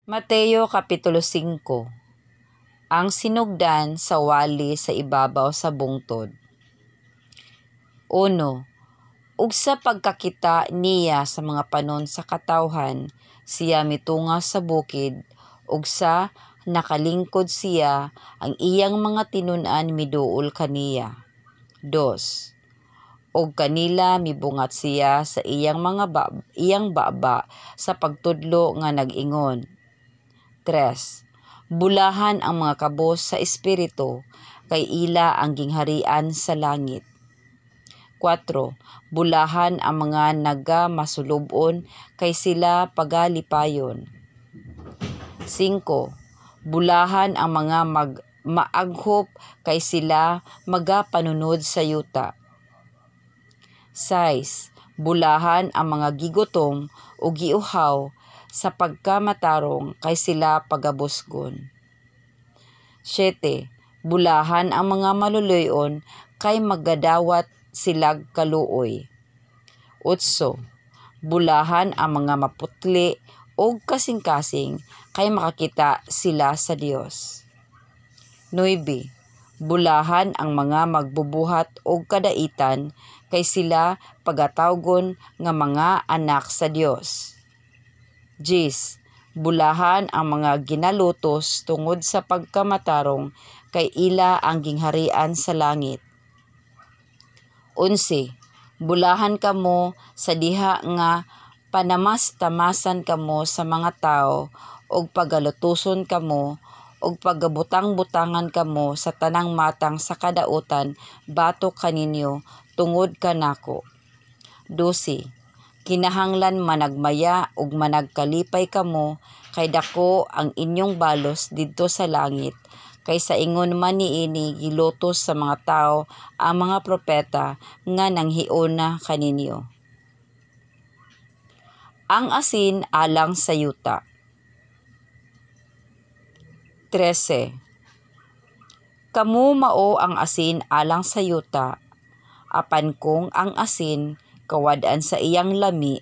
Mateo Kapitulo 5. Ang sinugdan sa wali sa ibabaw sa bungtod. 1. Ug sa pagkakita niya sa mga panon sa katawhan, siya mitunga sa bukid, ug sa nakalingkod siya, ang iyang mga tinun-an miduol kaniya. 2. Og kanila mibungat siya sa iyang baba sa pagtudlo nga nag-ingon. 3. Bulahan ang mga kabos sa espiritu, kay ila ang gingharian sa langit. 4. Bulahan ang mga nagamasulubon, kay sila pagalipayon. 5. Bulahan ang mga maaghop, kay sila magapanunod sa yuta. 6. Bulahan ang mga gigutom o giuhaw, sa pagkamatarong, kay sila pagabusgon. 7. Bulahan ang mga maluloyon, kay maggadawat silag kaluoy. 8. Bulahan ang mga maputli o kasing-kasing, kay makakita sila sa Dios. 9. Bulahan ang mga magbubuhat o kadaitan, kay sila pagatawgon nga mga anak sa Dios. 10. Bulahan ang mga ginalutos tungod sa pagkamatarong, kay ila ang gingharian sa langit. 11. Bulahan kamo sa diha nga panamas-tamasan kamo sa mga tao, og pagalutuson kamo, og pagabutang-butangan kamo sa tanang matang sa kadautan batok kaninyo tungod kanako. 12. Kinahanglan managmaya ug managkalipay kamo, kay dako ang inyong balos didto sa langit, kay sa ingon man niini gilutos sa mga tao ang mga propeta nga nanghiuna kaninyo. Ang asin alang sa yuta. 13. Kamu mao ang asin alang sa yuta, apan kung ang asin kawad-an sa iyang lami,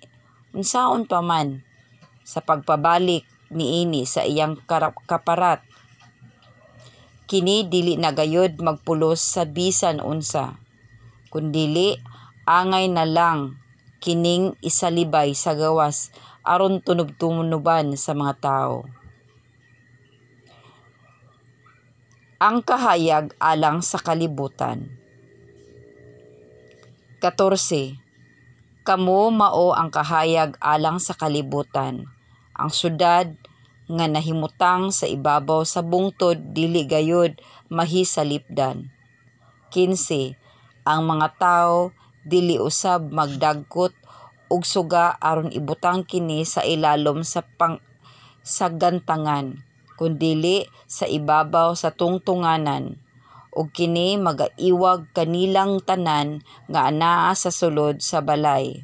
unsaon pa man sa pagpabalik niini sa iyang kaparat, kini dili na gayud magpulos sa bisan unsa, kundili angay na lang kining isalibay sa gawas aron tunob-tunuban sa mga tao. Ang kahayag alang sa kalibutan. 14. Kamo mao ang kahayag alang sa kalibutan. Ang syudad nga nahimutang sa ibabaw sa bungtod dili gayud mahisalipdan. 15. Ang mga tao dili usab magdagkot og suga aron ibutang kini sa ilalom sa gantangan, kundili sa ibabaw sa tungtunganan, ug kini magaiwag kanilang tanan nga anaa sa sulod sa balay.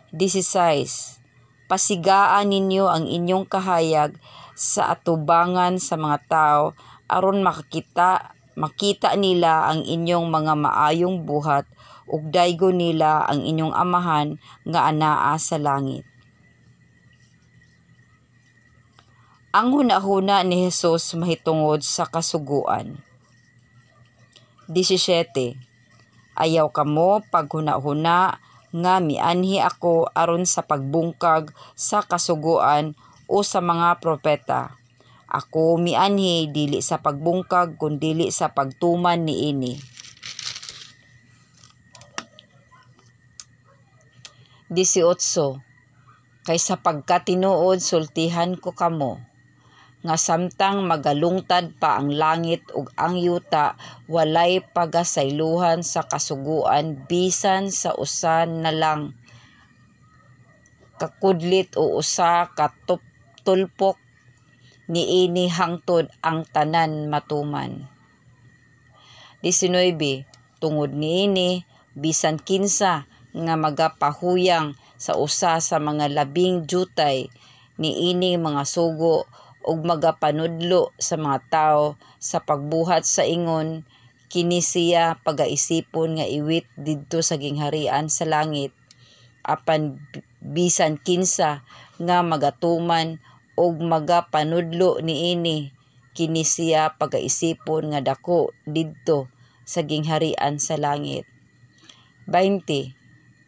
16. Pasigaan ninyo ang inyong kahayag sa atubangan sa mga tao aron makita nila ang inyong mga maayong buhat ug daygon nila ang inyong amahan nga anaa sa langit. Ang hunahuna ni Jesus mahitungod sa kasuguan. 17. Ayaw kamo paghuna-huna nga mianhi ako aron sa pagbungkag sa kasuguan o sa mga propeta. Ako mianhi dili sa pagbungkag kundili sa pagtuman niini. 18. Kay sa pagkatinuod sultihan ko kamo, nga samtang magalungtad pa ang langit ug ang yuta, walay pagasaylohan sa kasuguan bisan sa usa na lang kakudlit o usa ka tulpok niini hangtod ang tanan matuman. 19. Tungod niini, bisan kinsa nga magapahuyang sa usa sa mga labing jutay niini mga sugo ug magapanudlo sa mga tao sa pagbuhat sa ingon, kini siya pagaisipon nga iwit didto sa gingharian sa langit, apan bisan kinsa nga magatuman og magapanudlo niini kini siya pagaisipon nga dako didto sa gingharian sa langit. 20.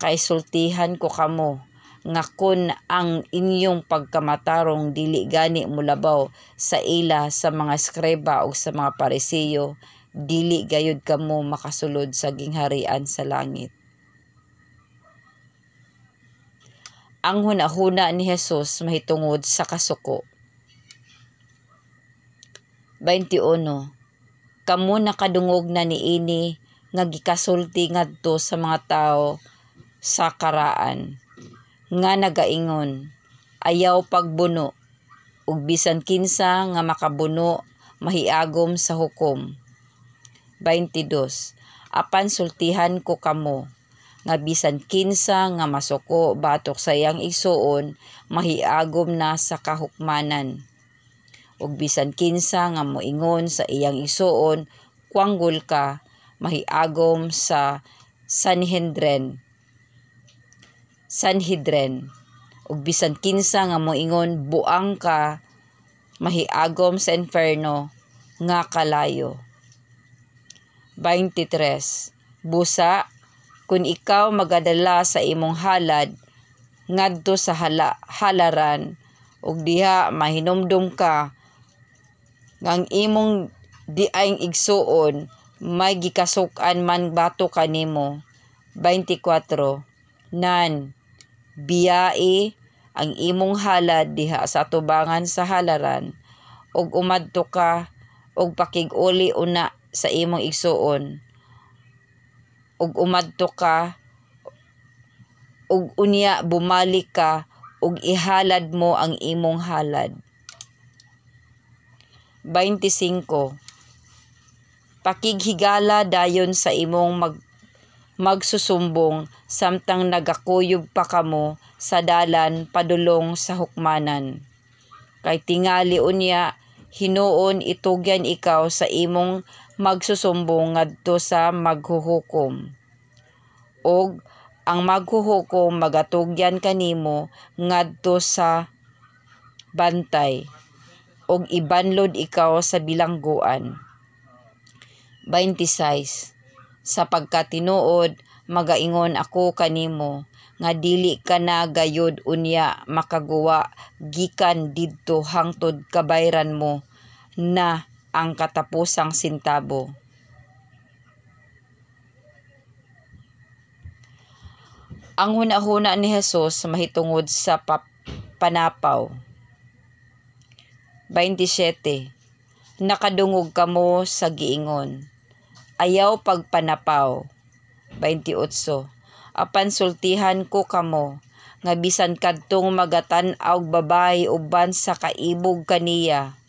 Kaisultihan ko kamo nga kun ang inyong pagkamatarong dili gani mulabaw sa ila sa mga eskreba o sa mga Parisiyo, dili gayud kamo makasulod sa gingharian sa langit. Ang hunahuna ni Jesus mahitungod sa kasuko. 21. Kamo nakadungog na niini nga gikasulti ngadto sa mga tawo sa karaan nga nagaingon, ayaw pagbuno ug bisan kinsa nga makabuno mahiagom sa hukom. 22. Apan sultihan ko kamo nga bisan kinsa nga masuko batok sa iyang igsuon mahiagom na sa kahukmanan. Ug bisan kinsa nga moingon sa iyang igsuon kuanggol ka mahiagom sa Sanhedrin. Ug bisan kinsa nga moingon buang ka mahiagom sa inferno nga kalayo. 23. Busa kun ikaw magadala sa imong halad ngadto sa halaran ug diha mahinumdum ka nga ang imong diayng igsuon may gikasuk-an man bato kanimo. 24. Nan biyai ang imong halad diha sa atubangan sa halaran ug umadto ka og pakig-uli una sa imong igsuon ug umadto ka ug unya bumalik ka ug ihalad mo ang imong halad. 25. Pakighigala dayon sa imong magsusumbong samtang nagakuyog pa kamo sa dalan padulong sa hukmanan. Kay tingali unya hinuon itugyan ikaw sa imong magsusumbong ngadto sa maghuhukom. Og ang maghuhukom magatugyan kanimo ngadto sa bantay og ibanlod ikaw sa bilangguan. 26. Sapagkat tinuod magaingon ako kanimo nga dili ka na gayud unya makaguwa gikan didto hangtod kabayran mo na ang katapusang sintabo. Ang hunahuna ni Jesus mahitungod sa panapaw. 27. Nakadungog kamo sa giingon, ayaw pagpanapaw. 28. Apan sultihan ko kamo nga bisan kadtong magatan-aw babae uban sa kaibog kaniya,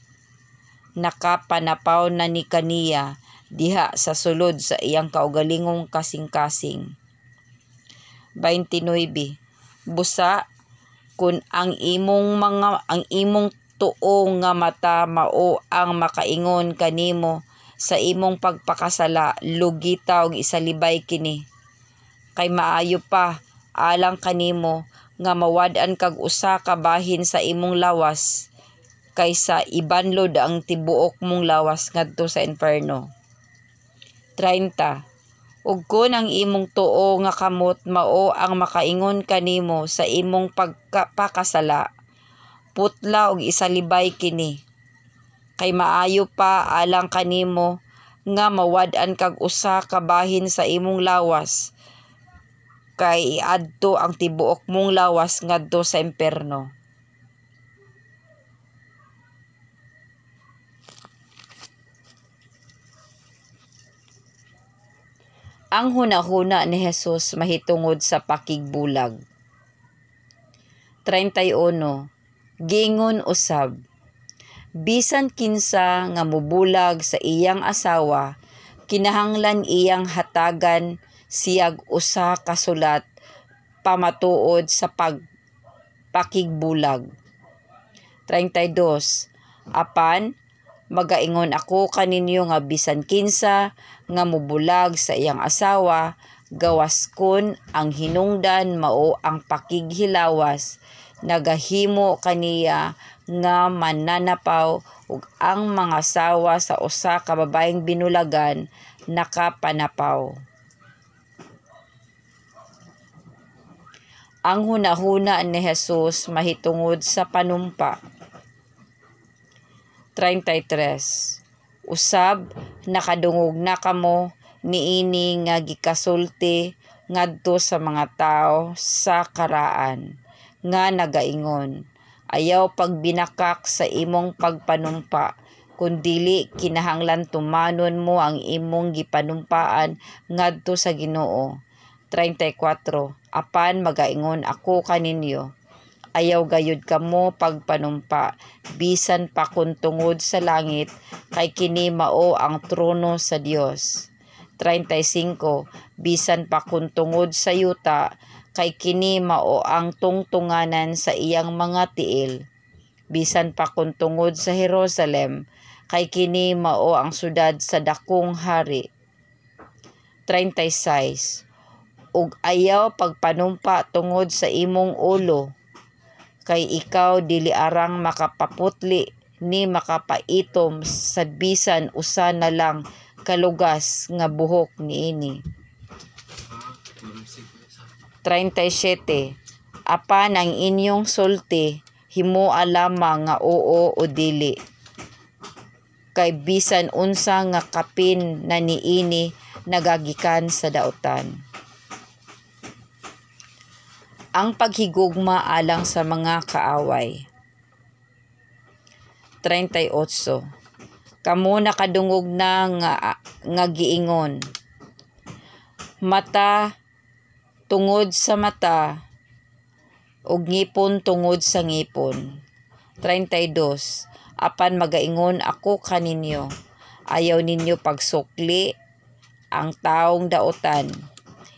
nakapanapaw na ni kaniya diha sa sulod sa iyang kaugalingong kasing-kasing. 29. Busa kun ang imong tuo nga mata mao ang makaingon kanimo sa imong pagpakasala, lugita og isalibay kini. Kay maayo pa alang kanimo nga mawad-an kag usa ka bahin sa imong lawas kaysa ibanlod ang tibuok mong lawas ngadto sa inferno. 30. Ug kun ang imong tuo nga kamot mao ang makaingon kanimo sa imong pagpakasala, putla og isalibay kini. Kay maayo pa alang kanimo nga mawad-an kag usa ka bahin sa imong lawas kay iadto ang tibuok mong lawas ngadto sa imperno. Ang hunahuna ni Jesus mahitungod sa pakigbulag. 31. Gingon usab, bisan kinsa nga mubulag sa iyang asawa, kinahanglan iyang hatagan siyag usa ka sulat pamatuod sa pakigbulag. 32. Apan magaingon ako kaninyo nga bisan kinsa nga mubulag sa iyang asawa, gawas kun ang hinungdan mao ang pakighilawas, nagahimo kaniya nga mananapaw ug ang mga asawa sa usa ka babaeng binulagan nakapanapaw. Ang hunahuna ni Jesus mahitungod sa panumpa. 33. Usab nakadungog na kamo niini nga gikasulti ngadto sa mga tao sa karaan nga nagaingon, ayaw pagbinakak sa imong pagpanumpa, kundili kinahanglan tumanon mo ang imong gipanumpaan ngadto sa Ginoo. 34. Apan magaingon ako kaninyo, ayaw gayud kamo pagpanumpa, bisan pa kun tungod sa langit, kay kini mao ang trono sa Dios. 35. Bisan pa kun tungod sa yuta, kay kini mao ang tungtunganan sa iyang mga tiil. Bisan pa kun tungod sa Jerusalem, kay kini mao ang syudad sa dakong hari. 36. Ug ayaw pagpanumpa tungod sa imong ulo, kay ikaw dili arang makapaputli ni makapaitom sa bisan usa na lang kalugas nga buhok niini. 37. Apan ang inyong sulti himoa lamang nga oo o dili, kay bisan unsa nga kapin na niini nagagikan sa dautan. Ang paghigugma alang sa mga kaaway. 38. Kamo nakadungog na nga giingon, mata tungod sa mata ug ngipon tungod sa ngipon. 32. Apan magaingon ako kaninyo, ayaw ninyo pagsukli ang taong dautan.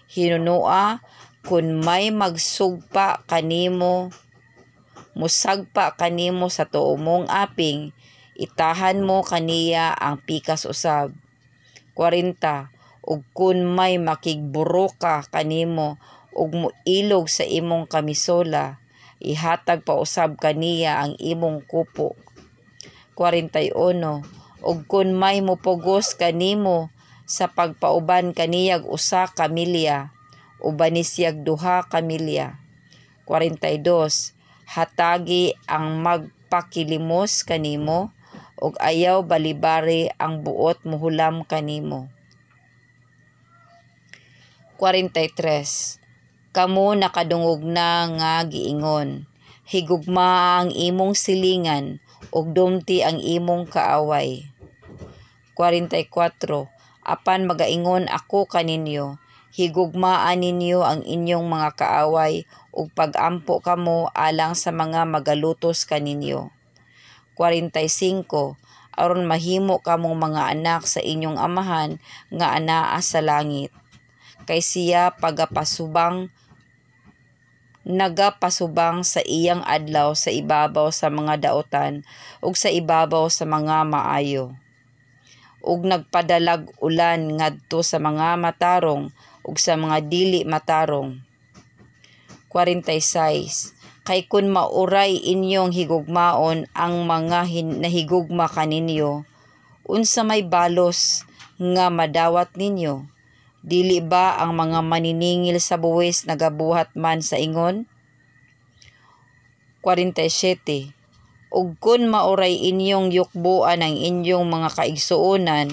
Hinunua kun may magsugpa kanimo, musagpa kanimo sa tuo mong aping, itahan mo kaniya ang pikas usab. 40. Ug kun may makigburoka kanimo ug muilog sa imong kamisola, ihatag pa usab kaniya ang imong kupo. 41. Ug kun may mupugos kanimo sa pagpauban kaniyag usa ka milya, uban ni siyag duha ka milya. 42. Hatagi ang magpakilimos kanimo ug ayaw balibari ang buot muhulam kanimo. 43. Kamo nakadungog na nga giingon, higugma ang imong silingan ug dumti ang imong kaaway. 44. Apan magaingon ako kaninyo, higugmaan ninyo ang inyong mga kaaway ug pagampo kamo alang sa mga magalutos kaninyo. 45. Aron mahimo kamong mga anak sa inyong amahan nga anaa sa langit, kay siya nagapasubang sa iyang adlaw sa ibabaw sa mga dautan ug sa ibabaw sa mga maayo, ug nagpadalag ulan ngadto sa mga matarong ug sa mga dili matarong. 46. Kay kun mauray inyong higugmaon ang mga nahigugma kaninyo, unsa may balos nga madawat ninyo? Dili ba ang mga maniningil sa buwis nagabuhat man sa ingon? 47. Ug kun mauray inyong yukbuan ang inyong mga kaigsuonan,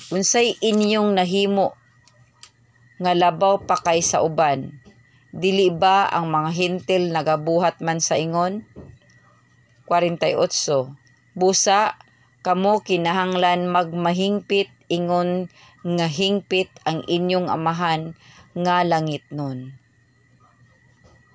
unsay inyong nahimo nga labaw pa kay sa uban? Dili ba ang mga hintil nagabuhat man sa ingon? 48. Busa kamo kinahanglan magmahingpit ingon nga hingpit ang inyong amahan nga langitnon.